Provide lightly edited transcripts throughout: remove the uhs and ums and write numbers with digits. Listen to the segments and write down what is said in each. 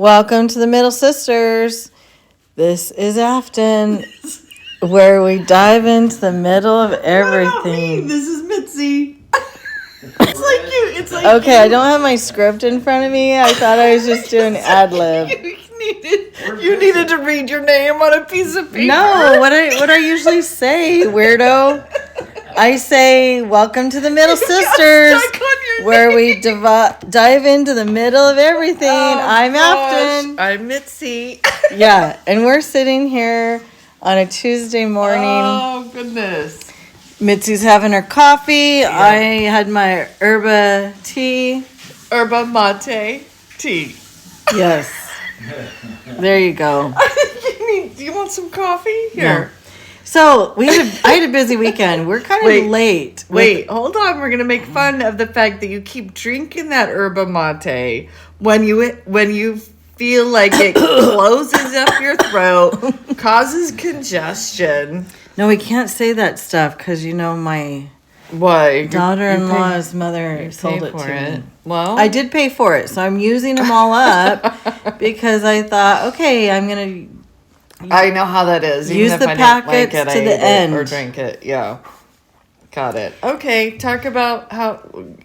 Welcome to the Middle Sisters. This is Afton, where we dive into the middle of everything. This is Mitzi. It's like you. It's like Okay, I don't have my script in front of me. I thought I was just doing ad lib. You needed to read your name on a piece of paper. No, what I usually say, weirdo. I say, welcome to the Middle Sisters, where we dive into the middle of everything. I'm Afton. I'm Mitzi. Yeah, and we're sitting here on a Tuesday morning. Oh, goodness. Mitzi's having her coffee. Yeah. I had my yerba tea. Yerba mate tea. Yes. There you go. Do you want some coffee? Here. No. So I had a busy weekend. We're kind of late. Wait, hold on. We're gonna make fun of the fact that you keep drinking that yerba mate when you feel like it closes up your throat, causes congestion. No, we can't say that stuff because my what daughter-in-law's mother sold it to me. Well, I did pay for it, so I'm using them all up because I thought, okay, I'm gonna. I know how that is. Use the packets to the end. Or drink it. Yeah. Got it. Okay. Talk about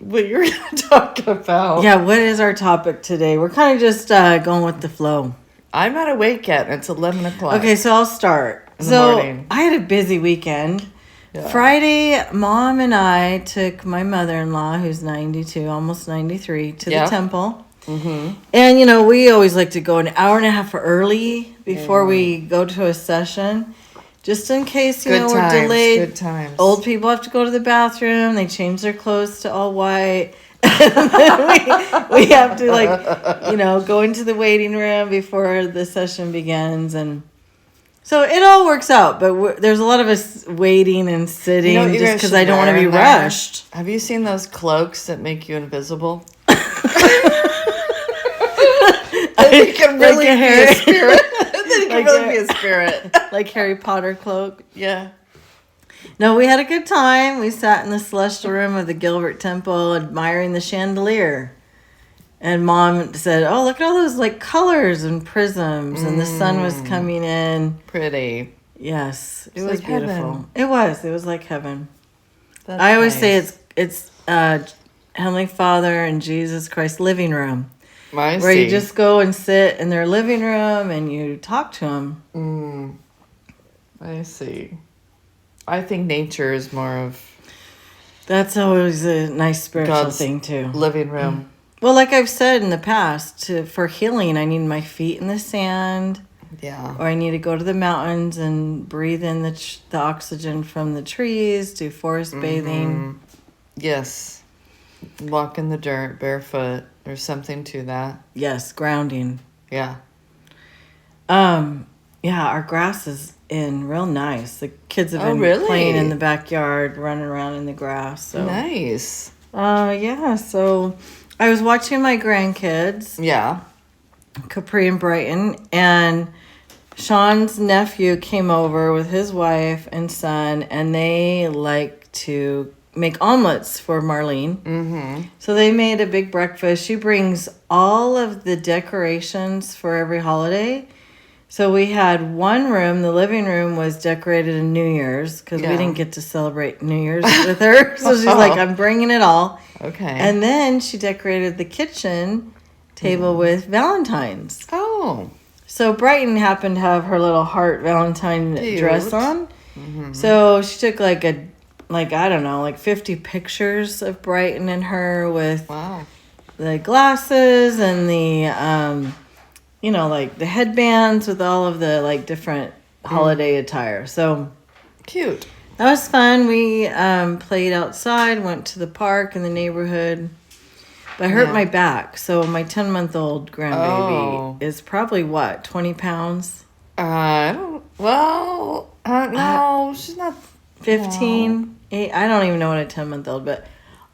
what you're going to talk about. Yeah. What is our topic today? We're kind of just going with the flow. I'm not awake yet. It's 11 o'clock. Okay. So I'll start. In the morning. I had a busy weekend. Yeah. Friday, Mom and I took my mother-in-law, who's 92, almost 93, to the temple. Mm-hmm. And, we always like to go an hour and a half early before we go to a session, just in case, we're delayed. Good times. Old people have to go to the bathroom. They change their clothes to all white. And then we have to, go into the waiting room before the session begins. And so it all works out. But there's a lot of us waiting and sitting just because I don't want to be rushed. Have you seen those cloaks that make you invisible? They can really be a spirit. They can really be a spirit. Like Harry Potter cloak. Yeah. No, we had a good time. We sat in the celestial room of the Gilbert Temple admiring the chandelier. And Mom said, oh, look at all those colors and prisms. And the sun was coming in. Pretty. Yes. It was like beautiful. Heaven. It was. It was like heaven. That's I always nice. say it's Heavenly Father and Jesus Christ living room. Where you just go and sit in their living room and you talk to them. I see. I think nature is more of... That's always a nice spiritual thing, too. Living room. Well, like I've said in the past, for healing, I need my feet in the sand. Yeah. Or I need to go to the mountains and breathe in the oxygen from the trees, do forest bathing. Yes. Walk in the dirt barefoot. There's something to that. Yes, grounding. Yeah. Yeah, our grass is in real nice. The kids have been playing in the backyard, running around in the grass. So. Nice. Yeah, so I was watching my grandkids. Yeah. Capri and Brighton, and Sean's nephew came over with his wife and son, and they like to make omelets for Marlene. Mm-hmm. So they made a big breakfast. She brings all of the decorations for every holiday. So we had one room, the living room was decorated in New Year's because we didn't get to celebrate New Year's with her. So she's like, I'm bringing it all. Okay. And then she decorated the kitchen table with Valentine's. Oh. So Brighton happened to have her little heart Valentine dress on. Mm-hmm. So she took I don't know, 50 pictures of Brighton and her with the glasses and the, the headbands with all of the, different holiday attire. So cute. That was fun. We played outside, went to the park in the neighborhood. But I hurt my back. So my 10-month-old grandbaby is probably, 20 pounds? No, she's not... 15? 8, I don't even know what a 10-month-old, but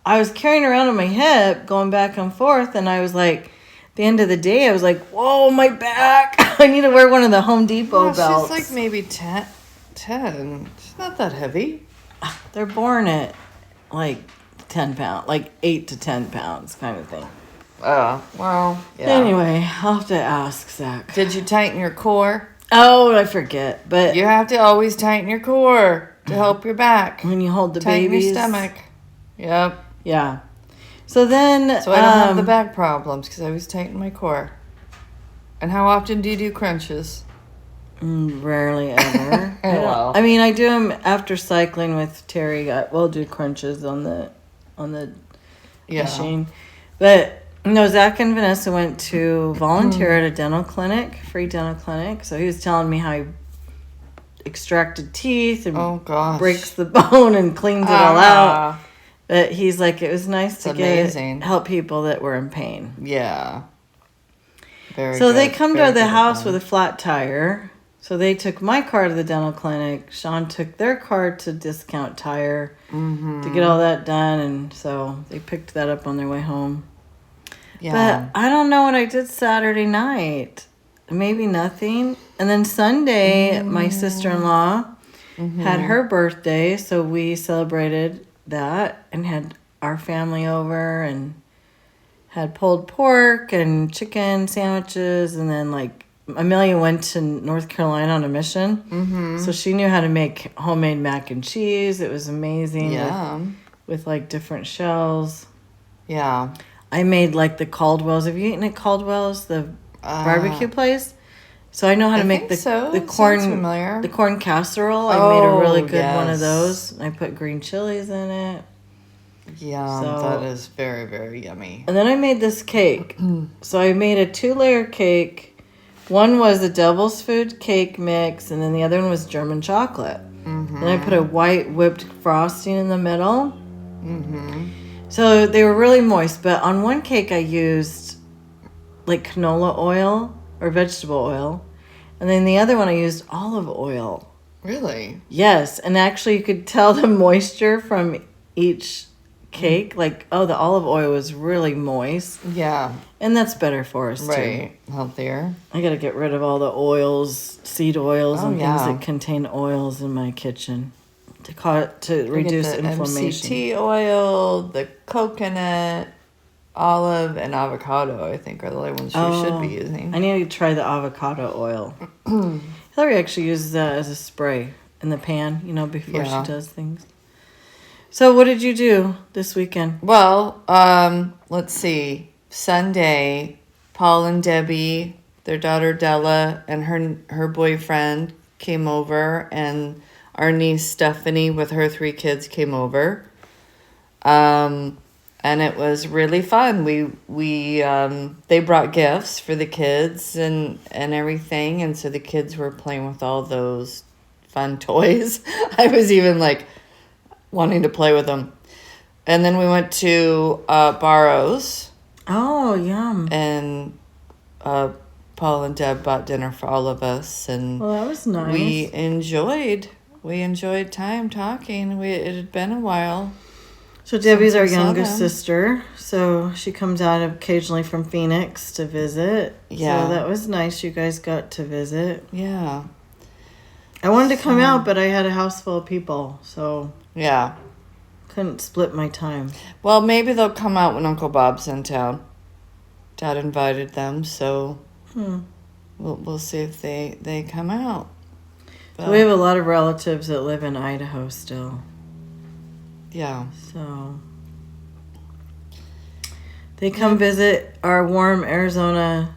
I was carrying around on my hip, going back and forth, and I was like, at the end of the day, I was like, whoa, my back. I need to wear one of the Home Depot belts. She's maybe 10. She's not that heavy. They're born at 10 pounds, 8 to 10 pounds kind of thing. Well, yeah. Anyway, I'll have to ask Zach. Did you tighten your core? Oh, I forget. But You have to always tighten your core to help your back. when you hold the Tighten babies, your stomach. Yep. yeah. So then, So I don't have the back problems because I always tighten my core. And how often do you do crunches? Rarely ever. Well. I mean, I do them after cycling with Terry. We'll do crunches on the Yeah. machine. But no, Zach and Vanessa went to volunteer at a dental clinic, free dental clinic. So he was telling me how he extracted teeth and Oh gosh. breaks the bone and cleans it all out. Ah. But he's like, it was nice to amazing. help people that were in pain. Yeah. Very So good. they come Very to the good of house them. with a flat tire. So they took my car to the dental clinic. Sean took their car to Discount Tire to get all that done. And so they picked that up on their way home. Yeah. But I don't know what I did Saturday night. Maybe nothing. And then Sunday, my sister-in-law had her birthday. So we celebrated that and had our family over and had pulled pork and chicken sandwiches. And then like Amelia went to North Carolina on a mission. So she knew how to make homemade mac and cheese. It was amazing. Yeah. With like different shells. Yeah. I made like the Caldwell's. Have you eaten at Caldwell's, the barbecue place? So I know how to make the Sounds corn familiar. the corn casserole. I made a really Oh, good one of yes. those. I put green chilies in it. Yeah, So- that is very, very yummy. And then I made this cake. So I made a 2-layer cake. One was a devil's food cake mix, and then the other one was German chocolate. Then I put a white whipped frosting in the middle. So they were really moist, but on one cake I used like canola oil or vegetable oil. And then the other one I used olive oil. Really? Yes, and actually you could tell the moisture from each cake. Like, oh, the olive oil was really moist. Yeah. And that's better for us, too. Right. Healthier. I got to get rid of all the oils, seed oils, Oh, and yeah. things that contain oils in my kitchen to reduce Get the inflammation. MCT oil, the coconut, olive, and avocado, I think, are the only ones you should be using. I need to try the avocado oil. Hillary actually uses that as a spray in the pan, before Yeah. she does things. So what did you do this weekend? Well, let's see. Sunday, Paul and Debbie, their daughter Della, and her boyfriend came over, and our niece Stephanie with her 3 kids came over. And it was really fun. They brought gifts for the kids and everything, and so the kids were playing with all those fun toys. I was even like wanting to play with them. And then we went to Barrows, Oh, yum. and Paul and Deb bought dinner for all of us, and Well, that was nice. we enjoyed time talking. It had been a while. So Debbie's our Since we saw youngest them. sister, so she comes out occasionally from Phoenix to visit. Yeah. So that was nice. You guys got to visit. Yeah. I wanted to come out, but I had a house full of people, so Yeah. couldn't split my time. Well, maybe they'll come out when Uncle Bob's in town. Dad invited them, so we'll see if they come out. But, We have a lot of relatives that live in Idaho still, yeah. so they come visit our warm Arizona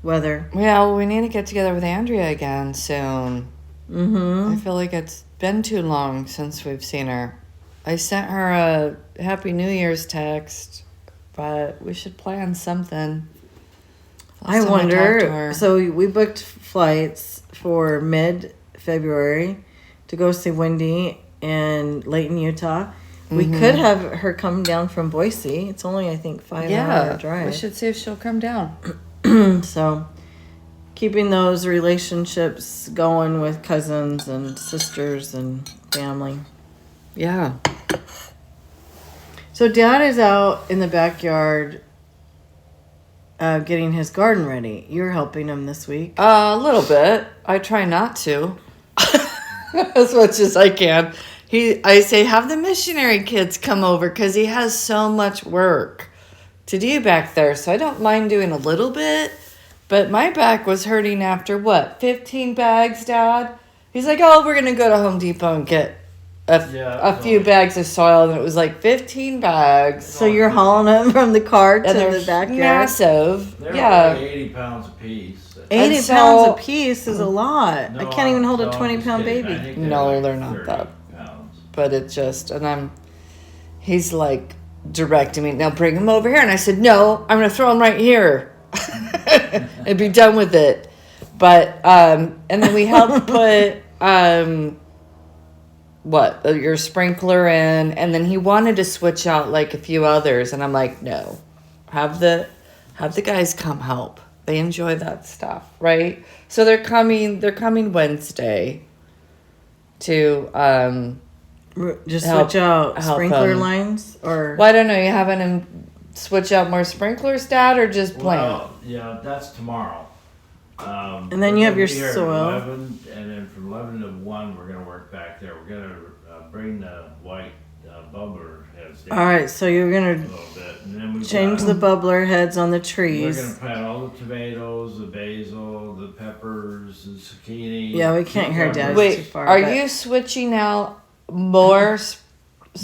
weather. Yeah, well, we need to get together with Andrea again soon. Mm-hmm. I feel like it's been too long since we've seen her. I sent her a Happy New Year's text, but we should plan something. I Last time talked to wonder. her- So we booked flights for mid-February to go see Wendy in Layton, Utah. We could have her come down from Boise. It's only, I think, 5-hour drive. we should see if she'll come down. So keeping those relationships going with cousins and sisters and family. Yeah. So Dad is out in the backyard getting his garden ready. You're helping him this week. A little bit. I try not to. As much as I can. I say, have the missionary kids come over because he has so much work to do back there, so I don't mind doing a little bit. But my back was hurting after what, 15 bags, Dad? He's like, oh, we're gonna go to Home Depot and get a few bags of soil, and it was like 15 bags. So you're hauling them from the car to And the they're backyard. massive. They're Yeah. like 80 pounds a piece. 80 And so- pounds a piece is a lot. No, I can't even hold a no, I'm 20-pound just kidding. I baby. think No, like they're not 30 that. pounds. But it just, and he's like directing me, now bring him over here. And I said, no, I'm going to throw him right here and be done with it. But, and then we helped put, your sprinkler in. And then he wanted to switch out like a few others. And I'm like, no, have the guys come help. They enjoy that stuff, right? So they're coming Wednesday to, Just Help- switch out help sprinkler them. lines or well, I don't know. You having him switch out more sprinklers, Dad, or just plant? Well, yeah, that's tomorrow. And then you have we're your gonna be here at soil. 11, and then from 11 to 1, we're going to work back there. We're going to bring the white bubbler heads down all right. So you're a gonna little bit. And then we change the bubbler heads on the We're trees. going to plant all the tomatoes, the basil, the peppers, the zucchini. Yeah, we can't hear Dad. cucumbers. too Wait, far, are but- you switching out more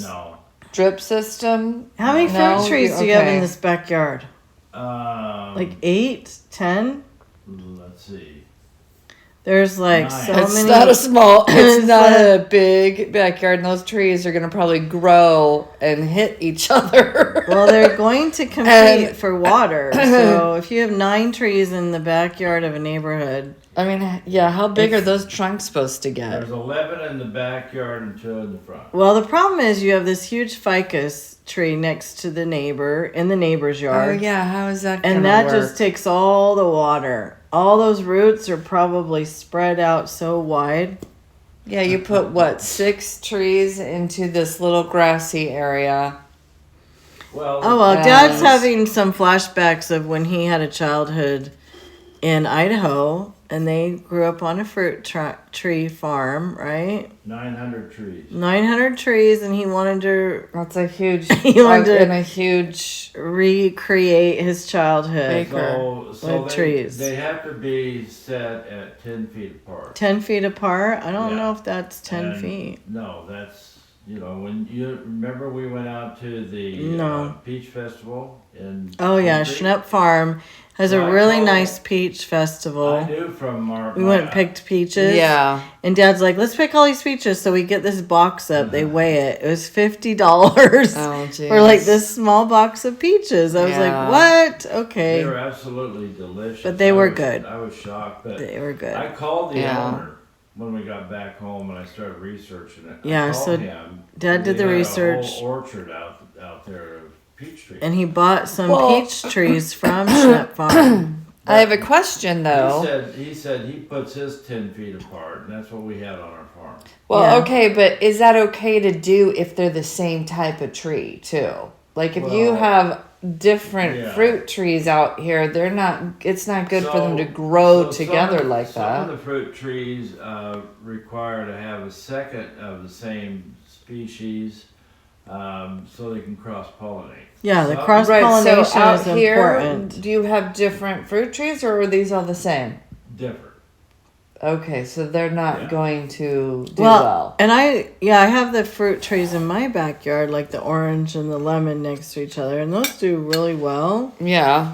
No. drip system? How many fruit No? trees do you have in Okay. this backyard? Like 8, 10? Let's see. There's like Nine. so It's many. not a small. It's It's not like- a big backyard, and those trees are gonna probably grow and hit each other. Well, they're going to compete And- for water. So if you have 9 trees in the backyard of a neighborhood, I mean, yeah. How big are those trunks supposed to get? There's 11 in the backyard and 2 in the front. well, the problem is you have this huge ficus tree next to the neighbor in the neighbor's Oh yard. yeah, how is that? Gonna And that work? just takes all the water. All those roots are probably spread out so wide. Yeah, you put what, 6 trees into this little grassy area. Well, Oh well, Yes. Dad's having some flashbacks of when he had a childhood in Idaho, and they grew up on a fruit tree farm, right? 900 trees. 900 trees, and he wanted to That's a huge. He wanted to- and a huge. recreate his childhood. Baker. So with they, trees. they have to be set at 10 feet apart. 10 feet apart. I don't Yeah. know if that's 10 And feet. No, that's, when you remember we went out to the No. Peach Festival in. Oh yeah, Country? Schnepp Farm has a Well, I really called- nice peach I festival. knew from our. We went and picked peaches. Yeah. And Dad's like, let's pick all these peaches. So we get this box up. They weigh it. It was $50 Oh, geez. for like this small box of peaches. I was Yeah. like, what? They Okay. were absolutely delicious. But they I were was- good. I was shocked, but They were good. I called the Yeah. owner when we got back home and I started researching it. I Yeah, called so him, Dad and did they the had research. A whole orchard out there of peach trees. And he bought some Well- peach trees from Schnepp Farm. I have a question though. He said he puts his 10 feet apart, and that's what we had on our farm. Well, Yeah. okay, but is that okay to do if they're the same type of tree too? Like if you Well, have different yeah. fruit trees out here, they're not. It's not good for them to So- grow so together some, like some that. of the fruit trees require to have a second of the same species, so they can cross pollinate. Yeah, the So- cross Right. pollination So out is here, important. do you have different fruit trees, or are these all the same? Different. Okay, so they're not Yeah. going to do well. And I have the fruit trees in my backyard, like the orange and the lemon next to each other, and those do really well. Yeah.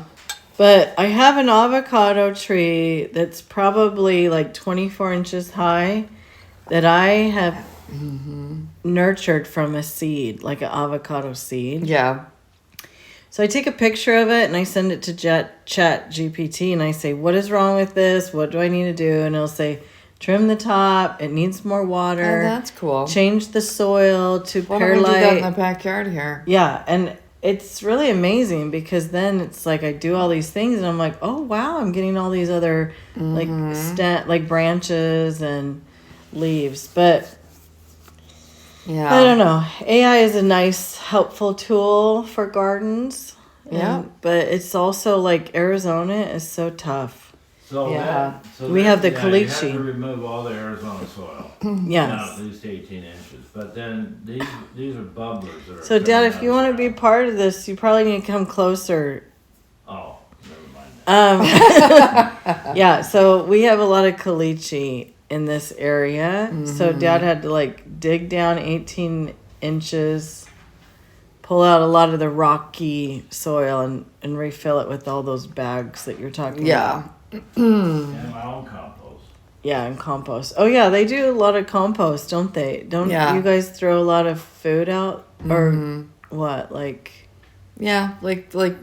But I have an avocado tree that's probably like 24 inches high that I have nurtured from a seed, like an avocado seed. Yeah. So I take a picture of it and I send it to Chat GPT and I say, what is wrong with this? What do I need to do? And it'll say, trim the top. It needs more Oh, water. that's cool. Change the soil to Why don't we do that in perlite. the backyard here? Yeah, and it's really amazing because then it's like I do all these things and I'm like, oh wow, I'm getting all these other like like branches and leaves. But Yeah. I don't know. AI is a nice, helpful tool for gardens. Yeah. But it's also like Arizona is so tough. So Yeah. We have the You have caliche. to remove all the Arizona soil. Yes. Down at least 18 inches. But then these are bubblers that are So, Dad, coming if out you of want the to be ground. part of this, you probably need to come closer. Oh, never mind that. Yeah, so we have a lot of caliche in this area. So Dad had to like dig down 18 inches, pull out a lot of the rocky soil and refill it with all those bags that you're talking about. And my own compost. Yeah, and compost. Oh yeah, they do a lot of compost, don't they? Don't Yeah. you guys throw a lot of food out or what? Like Yeah, like Pills?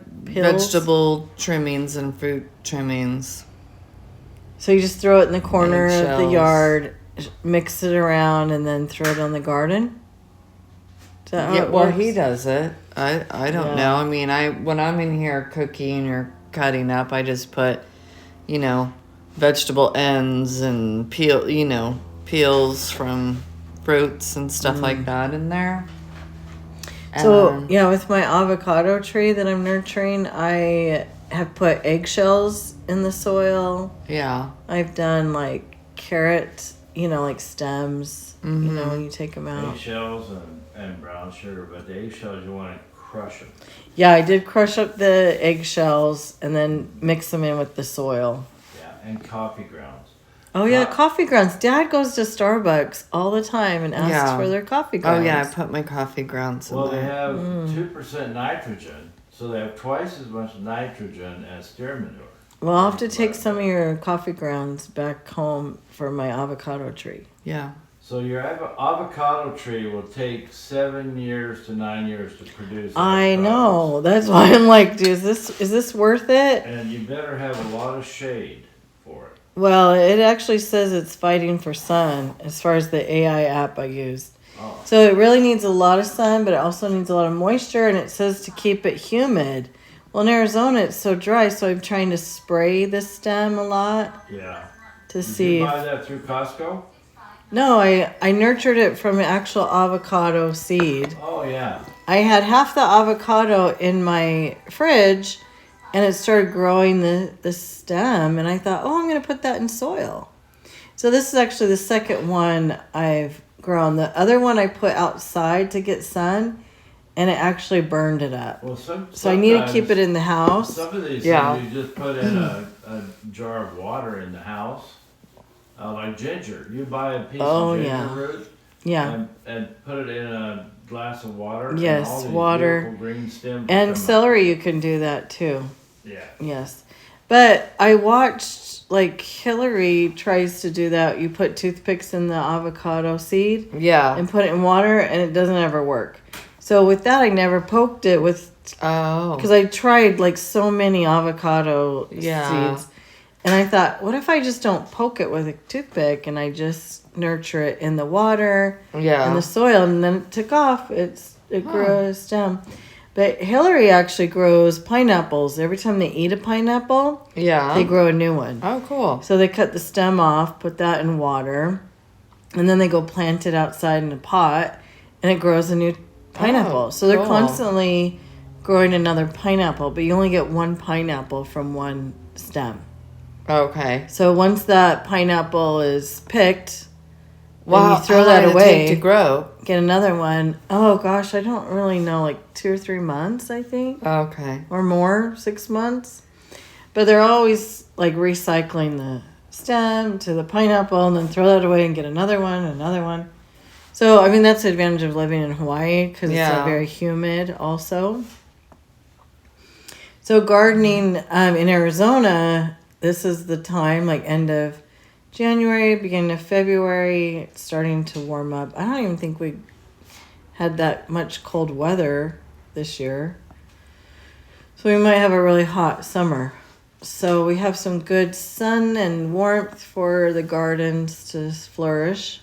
vegetable trimmings and fruit trimmings. so you just throw it in the corner of the Eggshells. yard, mix it around, and then throw it on the garden. Is that how Yeah, it well, works? he does it. I don't Yeah. know. I mean, when I'm in here cooking or cutting up, I just put, vegetable ends and peels from fruits and stuff like that in there. So And- yeah, with my avocado tree that I'm nurturing, I have put eggshells in the soil. yeah, I've done like carrot, like stems. When you take them out. Eggshells and brown sugar, but the eggshells you want to crush them. Yeah, I did crush up the eggshells and then mix them in with the soil. Yeah, and coffee grounds. Oh yeah, Uh, coffee grounds. Dad goes to Starbucks all the time and asks Yeah. for their coffee oh grounds. yeah, I put my coffee grounds in Well, they there. have Mm. 2% nitrogen, so they have twice as much nitrogen as steer manure. Well, I'll have to take some of your coffee grounds back home for my avocado tree. Yeah. So your avocado tree will take 7 years to 9 years to produce. I avocados. know. That's why I'm like, dude, is this worth it? And you better have a lot of shade for it. Well, it actually says it's fighting for sun as far as the AI app I used. Oh. So it really needs a lot of sun, but it also needs a lot of moisture, and it says to keep it humid. Well, in Arizona, it's so dry, so I'm trying to spray the stem a lot Yeah. to Did see. you buy that through Costco? No, I nurtured it from an actual avocado seed. Oh, yeah. I had half the avocado in my fridge, and it started growing the stem, and I thought, oh, I'm going to put that in soil. So this is actually the second one I've grown. The other one I put outside to get sun, and it actually burned it up. Well, So I need to keep it in the house. Some of these Yeah. things you just put in a jar of water in the house, like ginger. You buy a piece Oh, of ginger yeah. root Yeah. and put it in a glass of water. and Yes, all these water. beautiful green stems will And come up. celery, you can do that too. Yeah. Yes. But I watched, like, Hillary tries to do that. You put toothpicks in the avocado seed Yeah. and put it in water, and it doesn't ever work. So with that, I never poked it with, Oh. because I tried, like, so many avocado Yeah. seeds. And I thought, what if I just don't poke it with a toothpick and I just nurture it in the water Yeah. and the soil, and then it took off. It grew a stem. But Hillary actually grows pineapples. Every time they eat a pineapple, Yeah. they grow a new one. Oh, cool. So they cut the stem off, put that in water, and then they go plant it outside in a pot, and it grows a new pineapple. Oh, So they're cool. constantly growing another pineapple, but you only get one pineapple from one stem. Okay. So once that pineapple is picked, Wow. you throw how that long did it away. take to grow. get another one. Oh gosh, I don't really know, like 2 or 3 months, I think, Okay. or more, 6 months. But they're always like recycling the stem to the pineapple and then throw that away and get another one. So, I mean, that's the advantage of living in Hawaii because it's Yeah. very humid also. So gardening in Arizona, this is the time, like end of January, beginning of February, it's starting to warm up. I don't even think we had that much cold weather this year. So we might have a really hot summer. So we have some good sun and warmth for the gardens to flourish.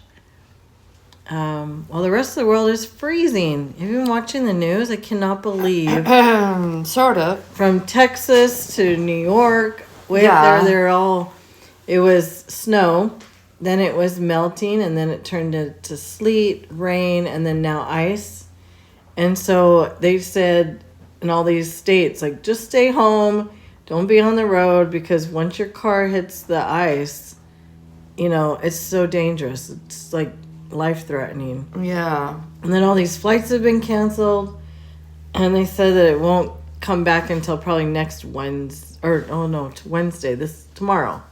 While the rest of the world is freezing. Have you been watching the news? I cannot believe. Sort of. From Texas to New York, Yeah. they're all. It was snow, then it was melting, and then it turned into sleet, rain, and then now ice. And so they said in all these states, like, just stay home, don't be on the road because once your car hits the ice, you know, it's so dangerous. It's like life-threatening. Yeah. And then all these flights have been canceled, and they said that it won't come back until probably next Wednesday. Tomorrow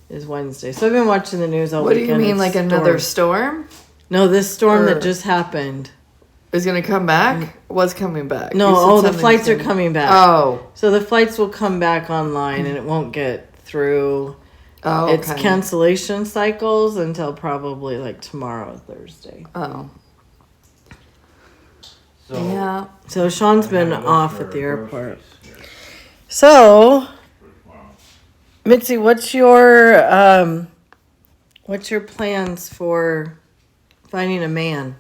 is Wednesday. So I've been watching the news all What do weekend. you mean, like another storm? No, this storm Or- that just happened. Is going to come back? What's coming back? No, You said the something's flights are gonna- coming back. Oh. So the flights will come back online, and it won't get through Oh, okay. its cancellation cycles until probably like tomorrow, Thursday. Oh. So, Yeah. So Sean's I been have a list off for at the airport. groceries So, for tomorrow. Mitzi, what's your plans for finding a man?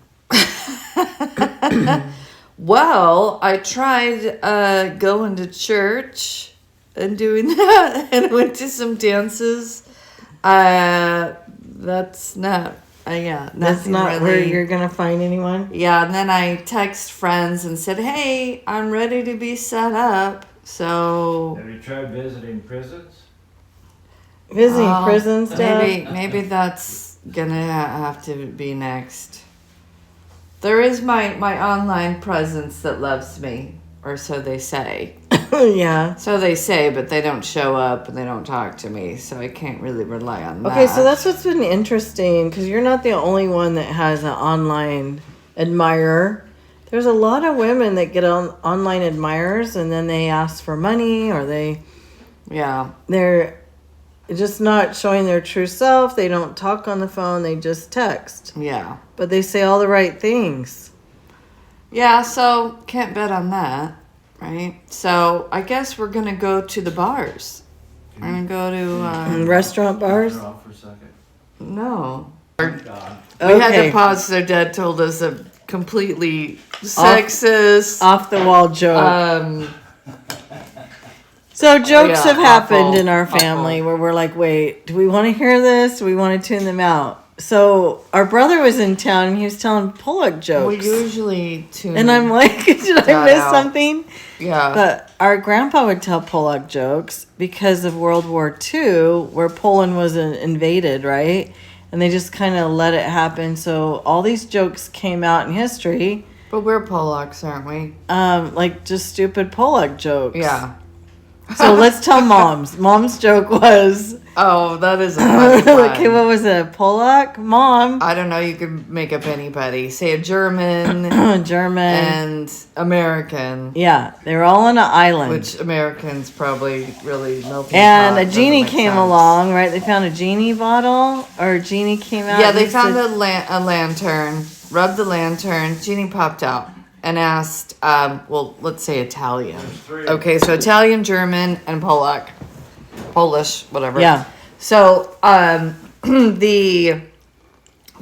Well, I tried going to church and doing that, and went to some dances. That's not. Yeah, That's nothing not where really. you're gonna find anyone. Yeah, and then I text friends and said, "Hey, I'm ready to be set up." So Have you tried visiting prisons? Visiting Well, prisons, Dad. maybe that's gonna have to be next. There is my online presence that loves me, or so they say. Yeah. So they say, but they don't show up and they don't talk to me, so I can't really rely on that. Okay, so that's what's been interesting because you're not the only one that has an online admirer. There's a lot of women that get on online admirers and then they ask for money or Yeah. they're just not showing their true self. They don't talk on the phone. They just text, Yeah. but they say all the right things. Yeah, so can't bet on that, right? So I guess we're gonna go to the bars. We're gonna go And to, restaurant bars. Turn off for a second. no. God. We had Okay. to pause. Their dad told us a completely sexist, Off the wall joke. So jokes yeah, have happened awful, in our family where we're like, wait, do we want to hear this? Do we want to tune them out? So our brother was in town and he was telling Pollock we jokes. usually tune. And I'm like, did I that miss out. something? yeah. But our grandpa would tell Pollock jokes because of World War II, where Poland was invaded, right? And they just kind of let it happen. So all these jokes came out in history, But we're Polacks, aren't we? like just stupid Pollock jokes. Yeah. So let's tell Mom's. Mom's joke was, Oh, that is a funny okay, one. what was it? Pollock? Mom? I don't know. You could make up anybody. Say a German German. and American, Yeah, they were all on an island. which Americans probably really melting And pot a doesn't genie make came sense. along, right? They found a genie bottle, or a genie came out. Yeah, and they he found said- a lantern, rubbed the lantern, genie popped out and asked, well, let's say Italian. three. Okay, so Italian, German, and Polish, whatever. Yeah. So the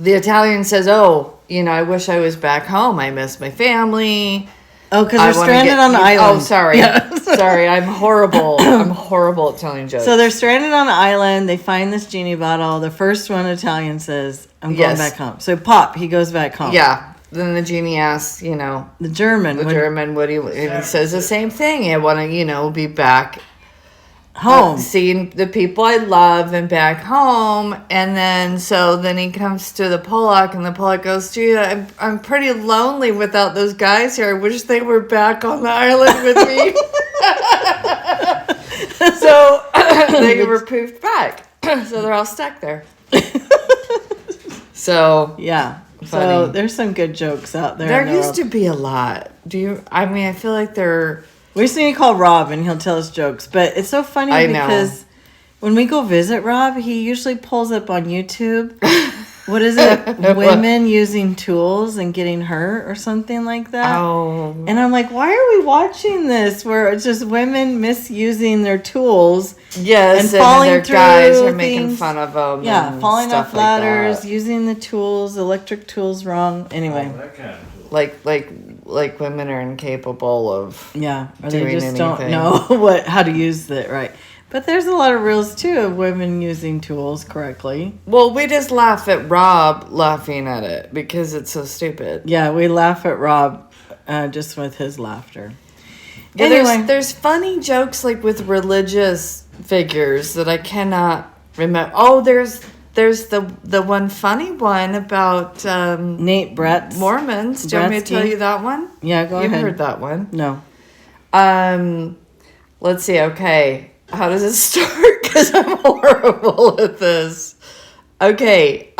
Italian says, "Oh, I wish I was back home. I miss my family. Oh, because I they're wanna stranded get on an you-" island. Oh, sorry, Yeah. sorry. I'm horrible. I'm horrible at telling jokes. So they're stranded on an island. They find this genie bottle. The first one, Italian, says, I'm going Yes. back home. So pop, he goes back home. yeah. Then the genie asks, The German, the would- German, what do you? And he says the same thing. I want to, be back home. seeing the people I love and back home. And then he comes to the Polak, and the Polak goes, "Gee, I'm pretty lonely without those guys here. I wish they were back on the island with me." So they were poofed back. So they're all stuck there. So Yeah. So Funny. there's some good jokes out there. there in the used world. to be a lot. I feel like there. We just need to call Rob and he'll tell us jokes. But it's so funny I know. because when we go visit Rob, he usually pulls up on YouTube. What is it? Women using tools and getting hurt or something like that. Oh. And I'm like, why are we watching this where it's just women misusing their tools? Yes, And and, falling then their guys through are making things. fun of them. Yeah, and falling stuff off like ladders, that. using the tools, electric tools wrong. Anyway, That kind of tool. Like women are incapable of. yeah, or they Doing just don't anything. know how to use it right. But there's a lot of reels too of women using tools correctly. Well, we just laugh at Rob laughing at it because it's so stupid. Yeah, we laugh at Rob just with his laughter. Yeah, Anyway. there's funny jokes like with religious figures that I cannot remember. Oh, there's the one funny one about Nate Bretz. Mormons. Do you want me to Bretsky. tell you that one? Yeah, go You've ahead. heard that one. No. Let's see. Okay, how does it start? Because I'm horrible at this. Okay.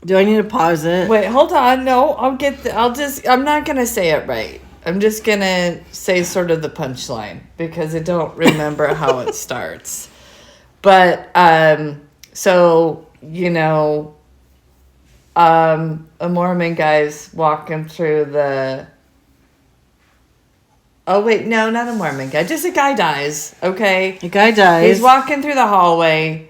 Do I need to pause it? Wait, hold on. No, I'm not going to say it right. I'm just going to say sort of the punchline because I don't remember how it starts. But, so, a Mormon guy's walking through the... Oh, wait, no, not a Mormon guy. Just a guy dies, okay? The guy dies. He's walking through the hallway.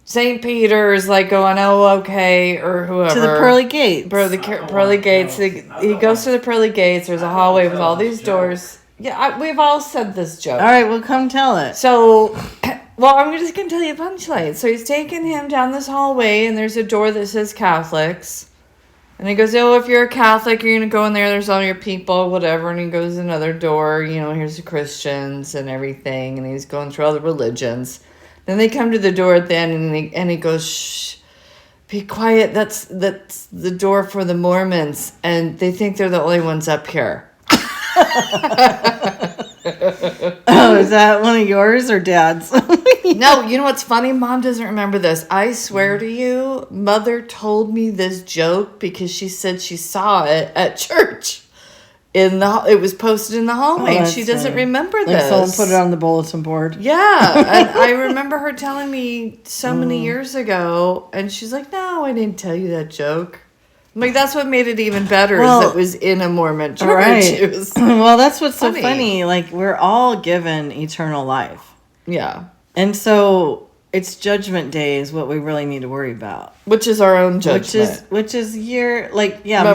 St. Peter's like going, oh, okay, or whoever. to the pearly gates. Pearly gates. He goes to the pearly gates. There's a hallway with all these doors. Yeah, we've all said this joke. All right, well, come tell it. So, well, I'm just going to tell you a punchline. So he's taking him down this hallway, and there's a door that says Catholics. And he goes, oh, if you're a Catholic, you're going to go in there. There's all your people, whatever. And he goes to another door. Here's the Christians and everything. And he's going through all the religions. Then they come to the door at the end, and he goes, shh, be quiet. That's the door for the Mormons. And they think they're the only ones up here. Oh, is that one of yours or Dad's? No, you know what's funny? Mom doesn't remember this. I swear to you, Mother told me this joke because she said she saw it at church. It was posted in the hallway, and that's she doesn't funny. remember Like this. someone put it on the bulletin board. Yeah, and I remember her telling me so many years ago, and she's like, "No, I didn't tell you that joke." I'm like, that's what made it even better. Well, is it was in a Mormon church. Right. It was, Well, that's what's funny. so funny. Like, we're all given eternal life. yeah, And so it's judgment day is what we really need to worry about. which is our own judgment. Which is Remember,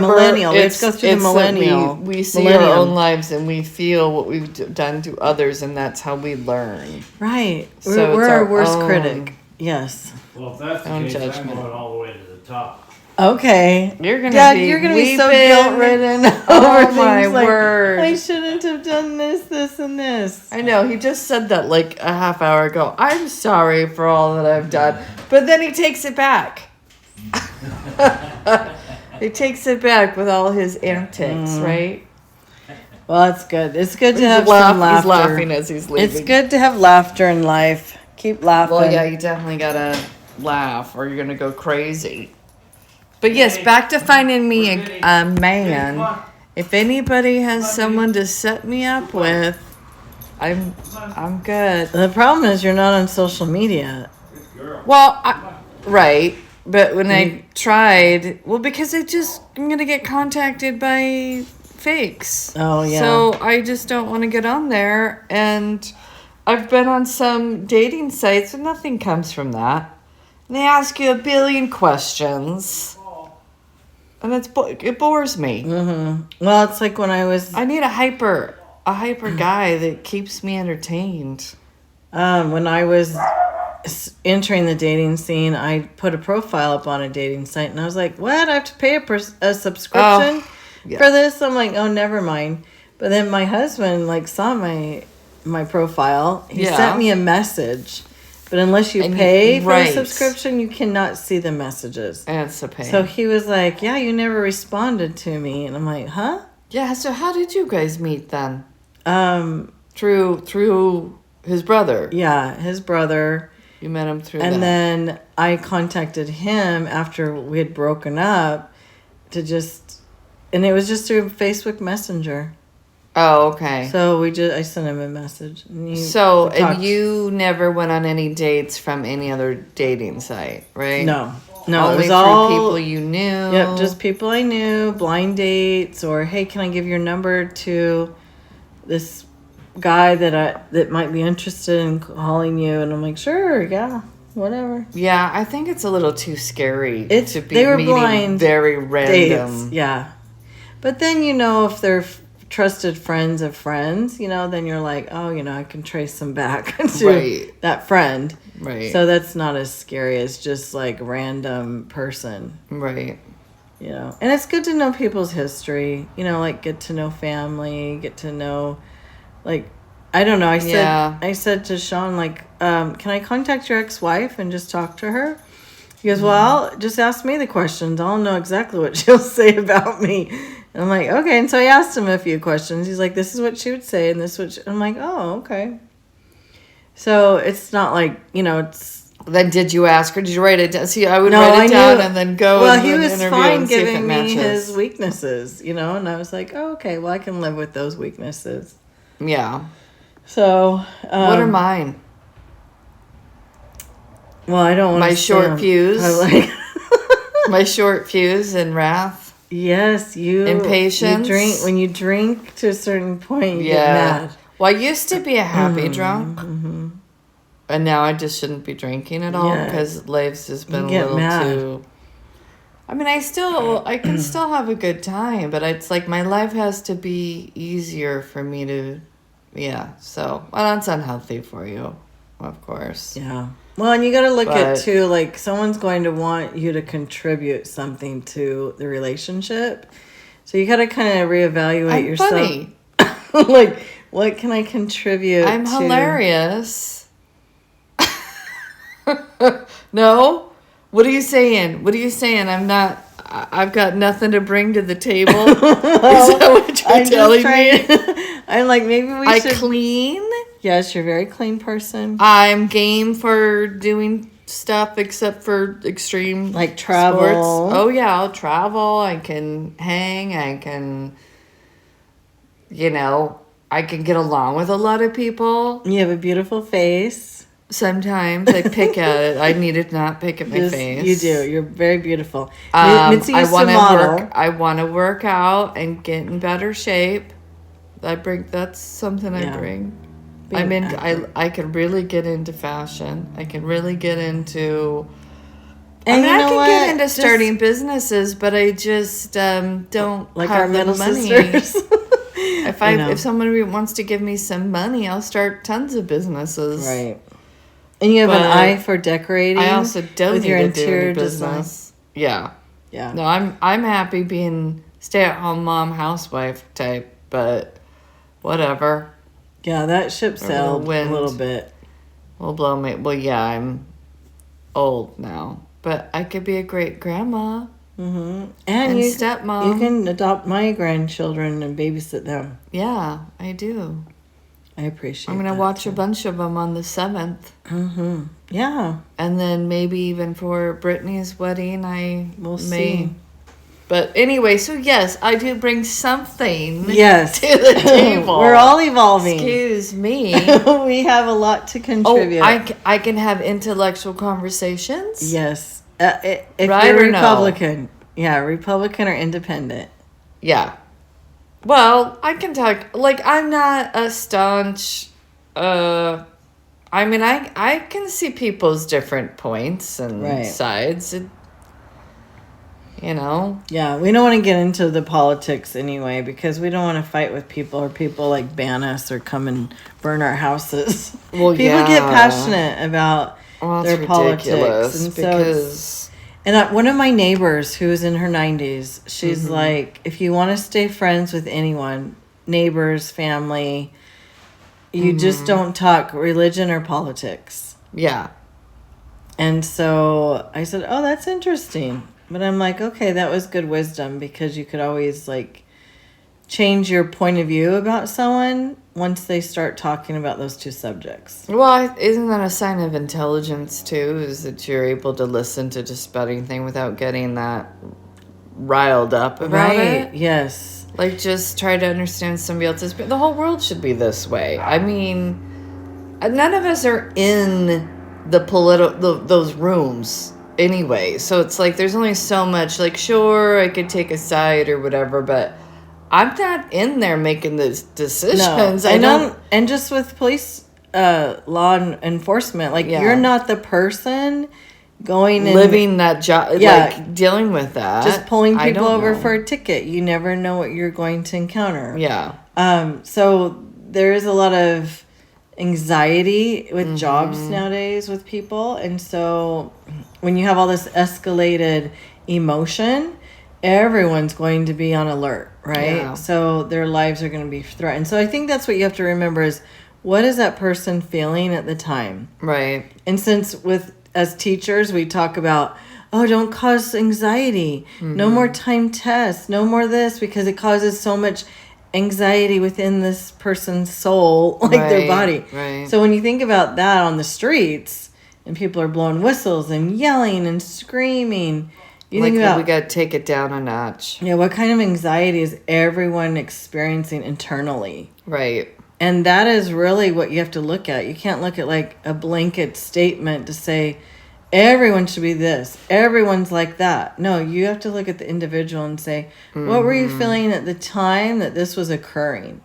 millennial. Let's go through the it's that millennial. We see millennium. our own lives and we feel what we've done to others, and that's how we learn. Right. So We're it's our our worst own- critic. Yes. Well, if that's the Own case, judgment. I'm going all the way to the top. Okay. You're gonna Dad, be you're gonna be so weeping. guilt ridden over Oh, things my like, word. I shouldn't have done this, and this. I know, he just said that like a half hour ago. I'm sorry for all that I've done. But then he takes it back. He takes it back with all his antics, right? Well, that's good. It's good to He's, have some he's laughter. laughing as he's leaving. It's good to have laughter in life. Keep laughing. Well, yeah, you definitely gotta laugh or you're gonna go crazy. But yes, back to finding me a man. If anybody has someone to set me up with, I'm good. The problem is you're not on social media. Well, right. But when I tried, because I'm gonna get contacted by fakes. Oh, yeah. So I just don't want to get on there. And I've been on some dating sites and nothing comes from that. And they ask you a billion questions. And it bores me. Well, it's like when I was I need a hyper guy that keeps me entertained. when I was entering the dating scene, I put a profile up on a dating site, and I was like, "What? I have to pay a subscription yeah. for this?" I'm like, "Oh, never mind." But then my husband saw my profile. He Yeah. sent me a message, but unless you And pay for a right. subscription, you cannot see the messages. And it's a pain. So he was like, "Yeah, you never responded to me," and I'm like, "Huh?" yeah, so how did you guys meet then? Um, Through his brother. yeah, his brother. You met him through And that. then I contacted him after we had broken up and it was just through Facebook Messenger. Oh, okay. So I sent him a message. And we And talked. you never went on any dates from any other dating site, right? No, it Only was through all people you knew. Yep, just people I knew, blind dates, or hey, can I give your number to this guy that might be interested in calling you? And I'm like, sure, yeah, whatever. Yeah, I think it's a little too scary It's- to be they were meeting blind very random. Dates, yeah. But then if they're trusted friends of friends, then you're like, oh, I can trace them back to Right. that friend. Right. So that's not as scary as just random person. Right. You know, and it's good to know people's history. You know, like get to know family, get to know, like, I don't know. Yeah. I said to Sean, like, can I contact your ex-wife and just talk to her? He goes, well, just ask me the questions. I'll know exactly what she'll say about me. And I'm like, okay. And so I asked him a few questions. He's like, this is what she would say, and this what I'm like, oh, okay. So it's not like, you know, it's. Then did you ask her? Did you write it down? See, I would No, write I it down knew- and then go Well, and he do an was interview fine and see if it giving me matches. his weaknesses, you know, and I was like, oh, okay, well, I can live with those weaknesses. Yeah. So, What are mine? well, I don't want My to short fuse? I like, My short fuse and wrath. yes, you Impatience? You drink when you drink to a certain point, you get Yeah. mad. Well, I used to be a happy Mm-hmm, drunk. And now I just shouldn't be drinking at all Yeah. because life's just been You a get little mad. too. I mean, I can still have a good time, but it's like my life has to be easier for me to, yeah. So, well, that's unhealthy for you, of course. Yeah. Well, and you got to look at But- too, like someone's going to want you to contribute something to the relationship, so you got to kind of reevaluate I'm yourself. funny. Like, what can I contribute? I'm to... hilarious. No? What are you saying? What are you saying? I've got nothing to bring to the table. Is that what you're I'm just telling trying. me? I'm like, maybe we I should. clean. Yes, you're a very clean person. I'm game for doing stuff except for extreme Like travel. sports. Oh yeah, I'll travel. I can hang. I can, I can get along with a lot of people. You have a beautiful face. Sometimes I pick at it. I need to not pick at my Yes, face. you do. You're very beautiful. Mitzi I used to want to model. work. I want to work out and get in better shape. That's something Yeah. I bring. Being I'm in. active. I can really get into fashion. I can really get into. And I you know can what? get into Just starting businesses, but I just don't like have our the middle money. sisters. If know. if somebody wants to give me some money, I'll start tons of businesses. Right. And you have an But eye for decorating. I also don't with need your to do interior any design. business. Yeah. Yeah. No, I'm happy being stay-at-home mom, housewife type, but whatever. Yeah, that ship sailed a wind. little bit. Will blow me. Well, yeah, I'm old now, but I could be a great grandma And and you stepmom. you can adopt my grandchildren and babysit them. Yeah, I do. I appreciate. I'm gonna that, watch too. a bunch of them on the 7th, Yeah, and then maybe even for Brittany's wedding, I we'll may. see. But anyway, so yes, I do bring something Yes, to the table. we're all evolving. Excuse me. We have a lot to Oh, contribute. I can have intellectual conversations? Yes, if Right you're or no? Republican, yeah, Republican or Independent. Yeah. Well, I can talk, like, I'm not a staunch, I mean, I can see people's different points and Right. sides. Yeah, we don't want to get into the politics anyway because we don't want to fight with people or people like ban us or come and burn our houses. Well, People get yeah. passionate about Well, their that's politics, ridiculous and so it's- because And one of my neighbors who's in her 90s, she's Mm-hmm. like, if you want to stay friends with anyone, neighbors, family, you Mm-hmm. just don't talk religion or politics. yeah. And so I said, oh, that's interesting. But I'm like, okay, that was good wisdom because you could always like change your point of view about someone once they start talking about those two subjects. Well, isn't that a sign of intelligence too? Is that you're able to listen to just about anything without getting that riled up about it? Yes. Like, just try to understand somebody else's. The whole world should be this way. I mean, none of us are in the those rooms anyway. So it's like there's only so much. Like, sure, I could take a side or whatever, but I'm not in there making those decisions. I don't. And just with police law enforcement, like Yeah. you're not the person going and Living that job, Yeah. like dealing with that, just pulling I people don't over know. for a ticket. You never know what you're going to encounter. Yeah. So there is a lot of anxiety with Mm-hmm. jobs nowadays with people. And so when you have all this escalated emotion, everyone's going to be on alert, right? Yeah. So their lives are going to be threatened. So I think that's what you have to remember is, what is that person feeling at the time? Right. And since as teachers, we talk about, oh, don't cause anxiety. No more time tests. No more this, because it causes so much anxiety within this person's soul, like their Right, body. right. So when you think about that on the streets and people are blowing whistles and yelling and screaming, you Like, think about, we got to take it down a notch. yeah, what kind of anxiety is everyone experiencing internally? Right. And that is really what you have to look at. You can't look at like a blanket statement to say everyone should be this, everyone's like that. No, you have to look at the individual and say, what were you feeling at the time that this was occurring?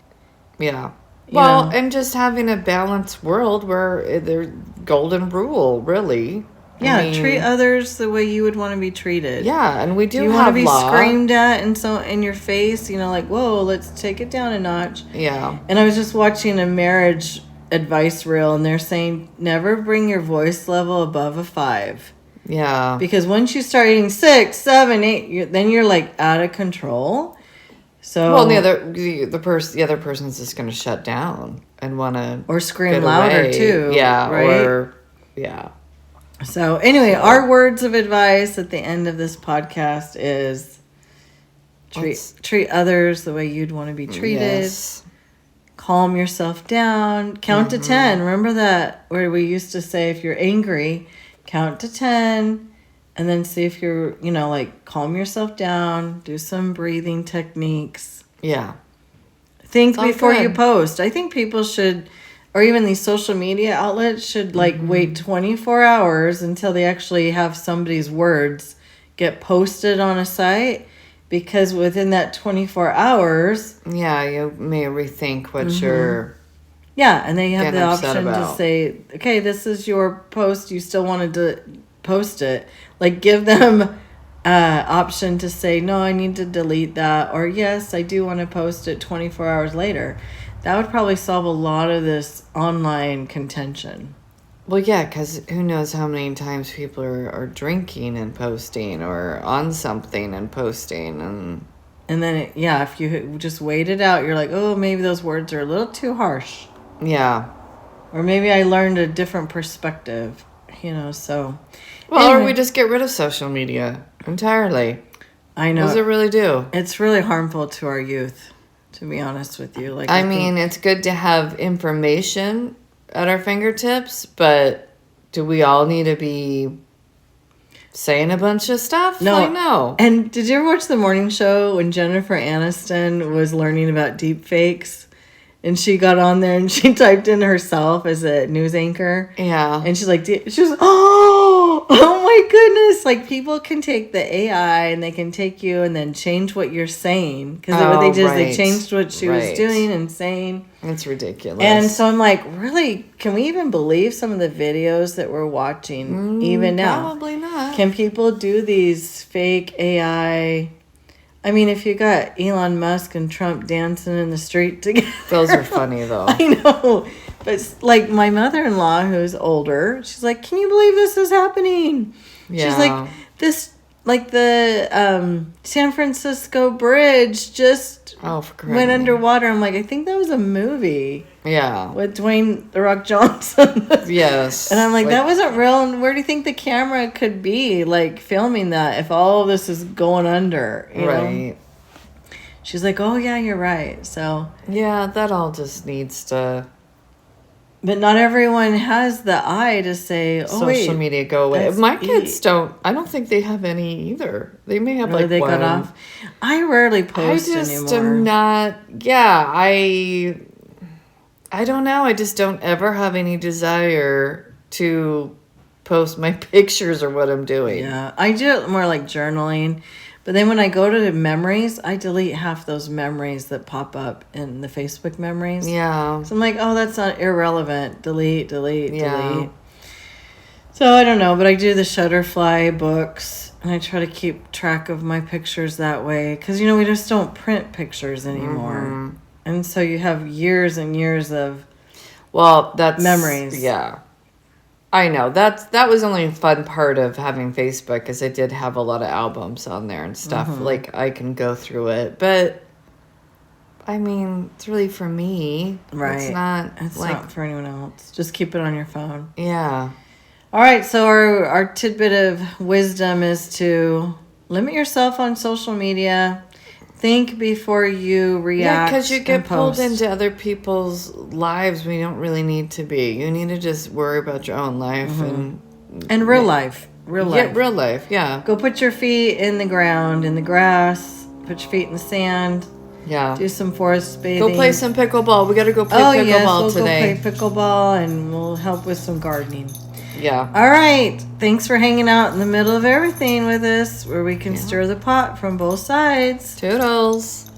Yeah. You Well, know? and just having a balanced world where there's golden rule, really. Yeah, I mean, treat others the way you would want to be treated. Yeah, and we do You want to have be law. screamed at and so in your face, like, whoa, let's take it down a notch. Yeah. And I was just watching a marriage advice reel, and they're saying never bring your voice level above a 5. Yeah. Because once you start hitting 6, 7, 8, then you're like out of control. So Well, the other person's just going to shut down and want to or scream louder too. Yeah. right. Or yeah. So anyway, our words of advice at the end of this podcast is treat others the way you'd want to be treated. Yes. Calm yourself down. Count to 10. Remember that where we used to say if you're angry, count to 10 and then see if you're, like calm yourself down, do some breathing techniques. Yeah. Think Sounds before you good. post. I think people should, or even these social media outlets should wait 24 hours until they actually have somebody's words get posted on a site, because within that 24 hours, Yeah, you may rethink what you're. yeah, and they have Getting the upset option to about. say, okay, this is your post. You still wanted to post it. Like, give them option to say, no, I need to delete that. Or, yes, I do want to post it 24 hours later. That would probably solve a lot of this online contention. Well, yeah, because who knows how many times people are drinking and posting or on something and posting. And then, if you just wait it out, you're like, oh, maybe those words are a little too harsh. Yeah. Or maybe I learned a different perspective, so. Well, or Anyway. we just get rid of social media entirely. I know. What does it really do? It's really harmful to our youth, to be honest with you. Like, I think- mean, it's good to have information at our fingertips, but do we all need to be saying a bunch of stuff? No. Like, no. And did you ever watch the morning show when Jennifer Aniston was learning about deep fakes? And she got on there and she typed in herself as a news anchor. Yeah. And she's like, she was, oh my goodness. Like, people can take the AI and they can take you and then change what you're saying. Because what they did is they right. changed what she was Right. doing and saying. It's ridiculous. And so I'm like, really, can we even believe some of the videos that we're watching even now? Probably not. Can people do these fake AI? I mean, if you got Elon Musk and Trump dancing in the street together. Those are funny, though. I know. But like my mother-in-law, who's older, she's like, can you believe this is happening? Yeah. She's like, the San Francisco Bridge just Oh, for crying. went underwater. I'm like, I think that was a movie Yeah. with Dwayne "The Rock" Johnson. Yes. And I'm like, that wasn't real. And where do you think the camera could be, like, filming that if all of this is going under? You know? Right. She's like, oh, yeah, you're right. So, Yeah, that all just needs to but not everyone has the eye to say, oh, social wait. media go away. that's My kids e- don't. I don't think they have any either. They may have Really, like they one. got off. I rarely I post just anymore. am not. Yeah, I don't know. I just don't ever have any desire to post my pictures or what I'm doing. Yeah, I do it more like journaling. But then when I go to the memories, I delete half those memories that pop up in the Facebook memories. Yeah. So I'm like, oh, that's not irrelevant. Delete. Yeah. Delete. So I don't know, but I do the Shutterfly books, and I try to keep track of my pictures that way. Because, we just don't print pictures anymore. Mm-hmm. And so you have years and years of... Well, that's Memories. Yeah. I know that was only a fun part of having Facebook, because I did have a lot of albums on there and stuff. Like I can go through it, but I mean, it's really for me. Right. It's It's not for anyone else. Just keep it on your phone. yeah. All right, so our tidbit of wisdom is to limit yourself on social media. Think before you Yeah, react. because you get and pulled post. into other people's lives when you don't really need to be. You need to just worry about your own life and real life. Real life. real life. Yeah, Go put your feet in the ground, in the grass. Put your feet in the sand. yeah. Do some forest bathing. Go play some pickleball. We got to go play Oh pickleball yes, we'll today. go play pickleball, and we'll help with some gardening. Yeah. All right. Thanks for hanging out in the middle of everything with us, where we can stir the pot from both sides. Toodles.